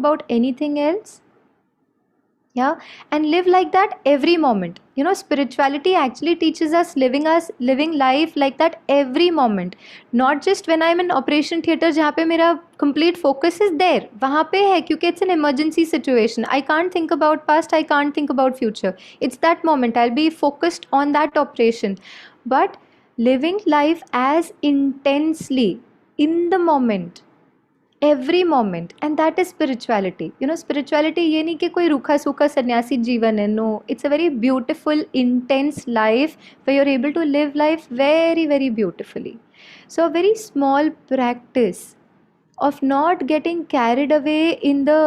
about anything else. Yeah, and live like that every moment. Spirituality actually teaches us living life like that every moment, not just when I'm in operation theater जहाँ पे मेरा complete focus is there, वहाँ पे है क्योंकि it's an emergency situation. I can't think about past, I can't think about future. It's that moment, I'll be focused on that operation. But living life as intensely in the moment, every moment, and that is spirituality. Spirituality ये नहीं कि कोई रूखा सूखा सन्यासी जीवन है. No, it's a very beautiful intense life way you are able to live life very very beautifully. So a very small practice of not getting carried away in the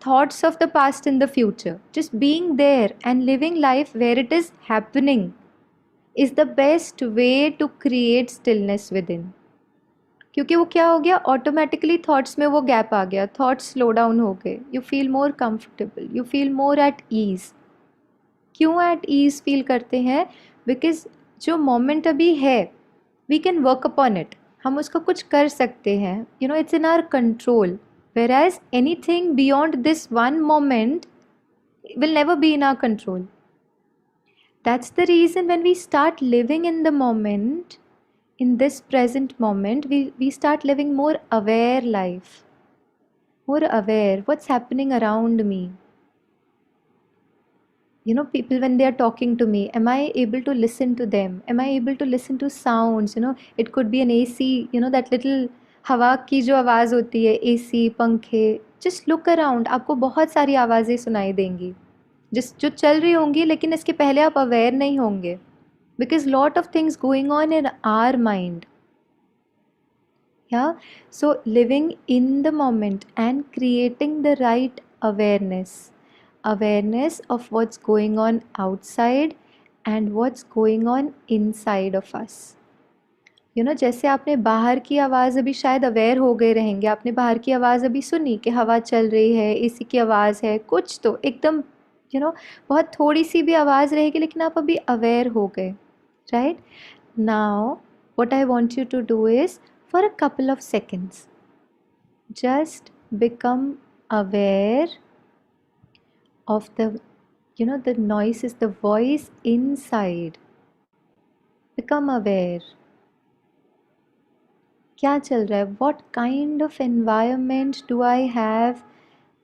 thoughts of the past and the future, just being there and living life where it is happening is the best way to create stillness within. क्योंकि वो क्या हो गया, automatically thoughts में वो gap आ गया, thoughts slow down हो गए, you feel more comfortable, you feel more at ease. क्यों एट ईज़ फील करते हैं? बिकॉज जो मोमेंट अभी है we can work upon it, हम उसका कुछ कर सकते हैं. It's in our control. Whereas anything beyond this one moment will never be in our control. That's the reason when we start living in the moment, in this present moment, we start living more aware life, more aware what's happening around me. People when they are talking to me, am I able to listen to them? Am I able to listen to sounds? It could be an AC, that little हवा की जो आवाज़ होती है, AC, पंखे. Just look around, आपको बहुत सारी आवाज़ें सुनाई देंगी जो चल रही होंगी, लेकिन इसके पहले आप अवेयर नहीं होंगे. Because lot of things going on in our mind. Yeah, so living in the moment and creating the right awareness of what's going on outside and what's going on inside of us. जैसे आपने बाहर की आवाज़ अभी शायद aware हो गए रहेंगे, आपने बाहर की आवाज़ अभी सुनी कि हवा चल रही है, एसी की आवाज़ है, कुछ तो एकदम बहुत थोड़ी सी भी आवाज़ रहेगी, लेकिन आप अभी अवेयर हो गए. Right now what I want you to do is, for a couple of seconds, just become aware of the the noise is the voice inside. Become aware. क्या चल रहा है? What kind of environment do I have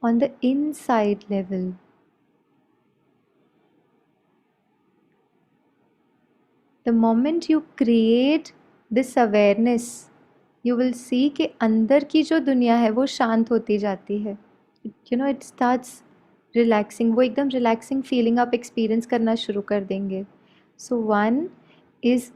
on the inside level? The moment you create this awareness, you will see कि अंदर की जो दुनिया है वो शांत होती जाती है. It starts relaxing. वो एकदम relaxing feeling आप experience करना शुरू कर देंगे. So one is